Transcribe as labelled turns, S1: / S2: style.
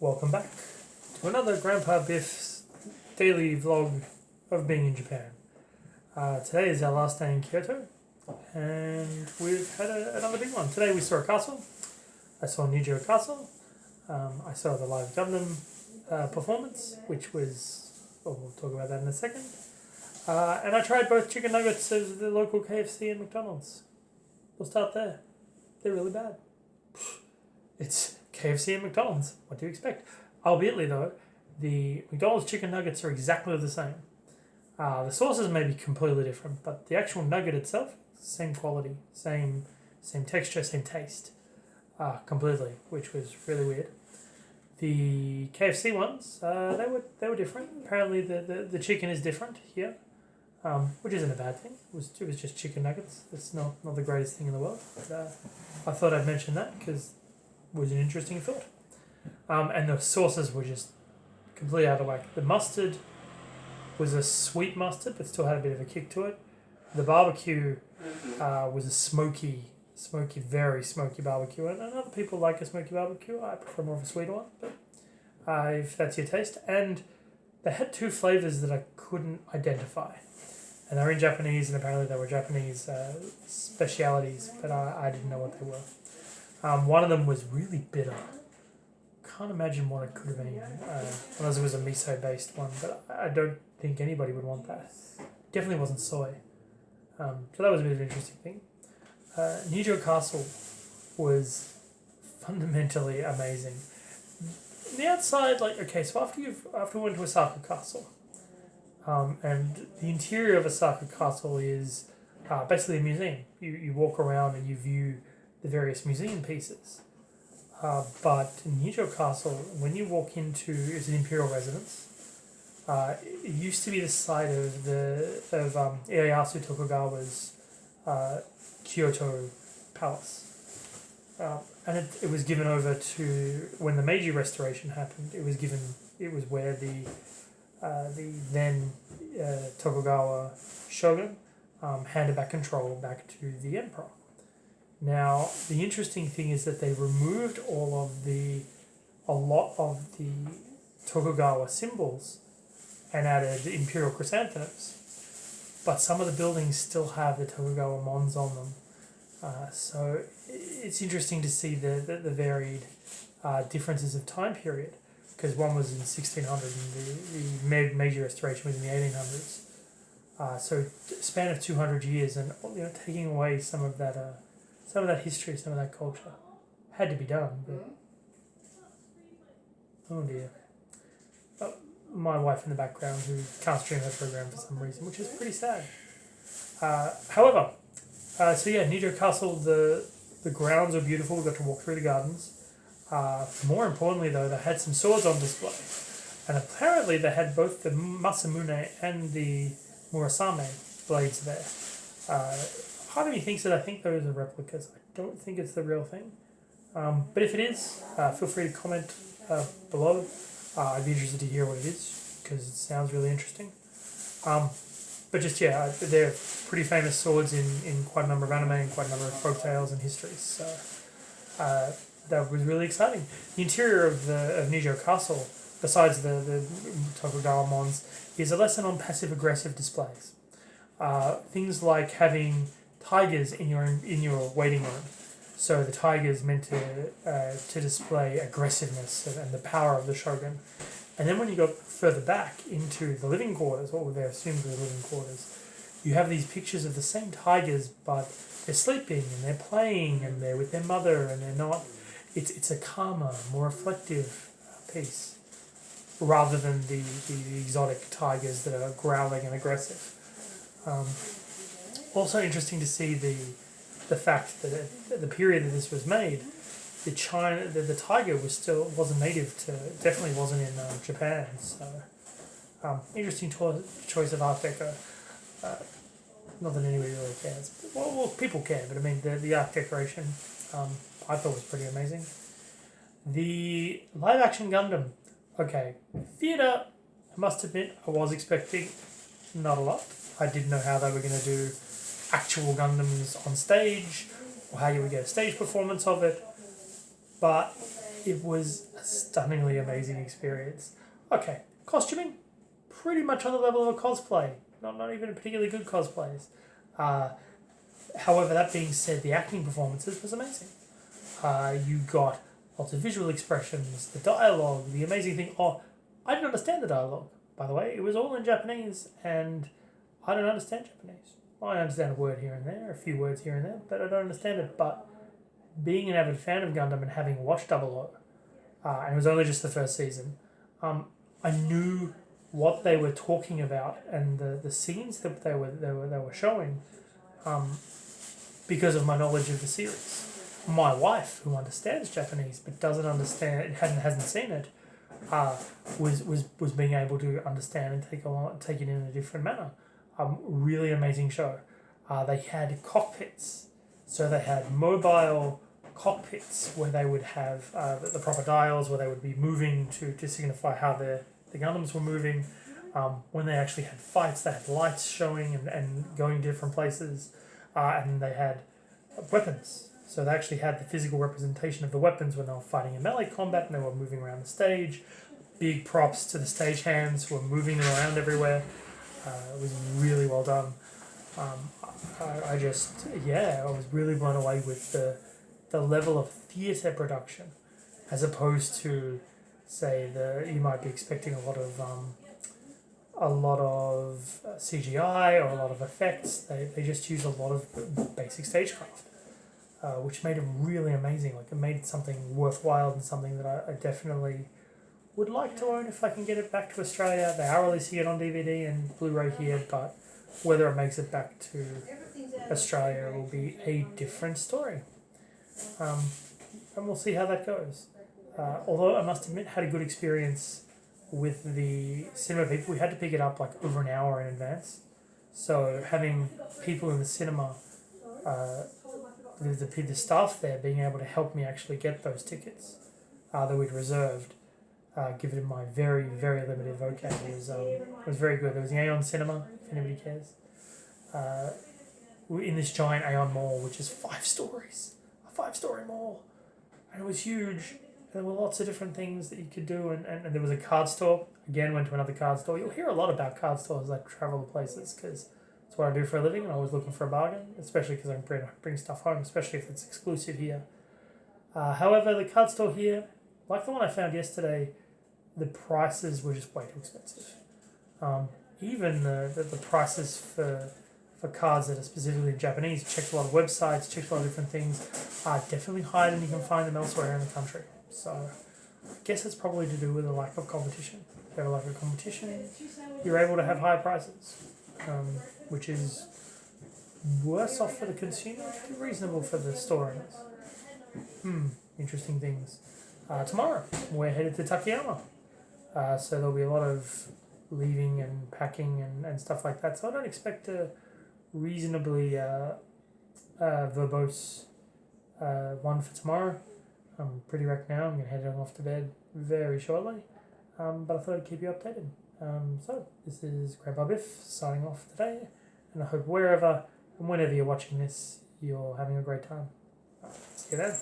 S1: Welcome back to another Grandpa Biff's daily vlog of being in Japan. Today is our last day in Kyoto, and we've had another big one. Today we saw a castle. I saw Nijo Castle. I saw the live Gundam performance, which was, well, we'll talk about that in a second. And I tried both chicken nuggets of the local KFC and McDonald's. We'll start there. They're really bad. It's KFC and McDonald's. What do you expect? Albeit though, the McDonald's chicken nuggets are exactly the same. The sauces may be completely different, but the actual nugget itself, same quality, same texture, same taste, completely, which was really weird. The KFC ones, they were different. Apparently, the chicken is different here, which isn't a bad thing. It was just chicken nuggets. It's not the greatest thing in the world. But, I thought I'd mention that because it was an interesting thought. And the sauces were just completely out of whack. The mustard was a sweet mustard, but still had a bit of a kick to it. The barbecue was a smoky, very smoky barbecue. And other people like a smoky barbecue. I prefer more of a sweet one, but if that's your taste. And they had two flavors that I couldn't identify. And they were in Japanese, and apparently they were Japanese specialities, but I didn't know what they were. One of them was really bitter. Can't imagine what it could have been, unless it was a miso-based one, but I don't think anybody would want that. Definitely wasn't soy. So that was a bit of an interesting thing. Nijo Castle was fundamentally amazing. The outside, so after we went to Osaka Castle, and the interior of Osaka Castle is basically a museum. You walk around and you view the various museum pieces. But Nijo Castle, when you walk into, it's an imperial residence. It used to be the site of Ieyasu Tokugawa's Kyoto palace, and it was given over to, when the Meiji Restoration happened. It was where the then Tokugawa shogun handed back control back to the emperor. Now, the interesting thing is that they removed a lot of the Tokugawa symbols and added imperial chrysanthemums, but some of the buildings still have the Tokugawa mons on them. So it's interesting to see the varied differences of time period, because one was in 1600 and the Meiji Restoration was in the 1800s. So a span of 200 years, and taking away some of that history, some of that culture, had to be done. But oh dear. My wife in the background who can't stream her program for some reason, which is pretty sad. However, Nijo Castle, the grounds are beautiful. We got to walk through the gardens. More importantly, though, they had some swords on display, and apparently they had both the Masamune and the Murasame blades there. Part of me thinks that I think those are replicas. I don't think it's the real thing. But if it is, feel free to comment below. I'd be interested to hear what it is, because it sounds really interesting. But they're pretty famous swords in quite a number of anime and quite a number of folktales and histories. So that was really exciting. The interior of Nijo Castle, besides the Tokugawa mons, is a lesson on passive-aggressive displays. Things like having tigers in your waiting room. So the tiger's meant to display aggressiveness and the power of the shogun. And then when you go further back into the living quarters, what they're assumed to be the living quarters, you have these pictures of the same tigers, but they're sleeping and they're playing and they're with their mother and they're not. It's a calmer, more reflective piece, rather than the exotic tigers that are growling and aggressive. Also interesting to see the fact that at the period that this was made, the tiger wasn't native to, definitely wasn't in Japan. So interesting choice of Art Deco. Not that anybody really cares. Well, people care, but I mean the art decoration I thought was pretty amazing. The live action Gundam. Okay, theatre, I must admit, I was expecting not a lot. I didn't know how they were going to do actual Gundams on stage, or how you would get a stage performance of it, but it was a stunningly amazing experience. Okay, costuming, pretty much on the level of a cosplay. Not even particularly good cosplays. However, that being said, the acting performances was amazing. You got lots of visual expressions, the dialogue, the amazing thing. Oh, I didn't understand the dialogue, by the way. It was all in Japanese, and I don't understand Japanese. I understand a word here and there, a few words here and there, but I don't understand it. But being an avid fan of Gundam and having watched Double O, and it was only just the first season, I knew what they were talking about and the scenes that they were showing, because of my knowledge of the series. My wife, who understands Japanese but doesn't understand, hasn't seen it, was being able to understand and take it in a different manner. Really amazing show. They had cockpits, so they had mobile cockpits where they would have the proper dials where they would be moving to signify how the Gundams were moving. When they actually had fights, they had lights showing and going different places, and they had weapons. So they actually had the physical representation of the weapons when they were fighting in melee combat and they were moving around the stage. Big props to the stagehands who were moving them around everywhere. It was really well done. I was really blown away with the level of theatre production, as opposed to, say, you might be expecting a lot of CGI or a lot of effects. They just use a lot of basic stagecraft, which made it really amazing. Like, it made something worthwhile and something that I definitely would like to own if I can get it back to Australia. They are releasing it on DVD and Blu-ray here, but whether it makes it back to Australia will be a different story. And we'll see how that goes. Although I must admit, had a good experience with the cinema people. We had to pick it up like over an hour in advance. So having people in the cinema, the staff there being able to help me actually get those tickets that we'd reserved, given my very, very limited vocab, was very good. There was the Aeon Cinema, if anybody cares. We're in this giant Aeon Mall, which is 5 stories. A 5-story mall. And it was huge. There were lots of different things that you could do, and there was a card store. Again, went to another card store. You'll hear a lot about card stores as I travel to places, because it's what I do for a living, and I'm always looking for a bargain, especially because I can bring stuff home, especially if it's exclusive here. However, the card store here, like the one I found yesterday, the prices were just way too expensive. Even the prices for cards that are specifically in Japanese, checked a lot of websites, checked a lot of different things, are definitely higher than you can find them elsewhere in the country. So I guess it's probably to do with a lack of competition. If you have a lack of competition, you're able to have higher prices, which is worse off for the consumer, reasonable for the store owners. Interesting things. Tomorrow, we're headed to Takayama. So there'll be a lot of leaving and packing and stuff like that. So I don't expect a reasonably verbose one for tomorrow. I'm pretty wrecked now. I'm going to head off to bed very shortly. But I thought I'd keep you updated. So this is Grandpa Biff signing off today. And I hope wherever and whenever you're watching this, you're having a great time. See you then.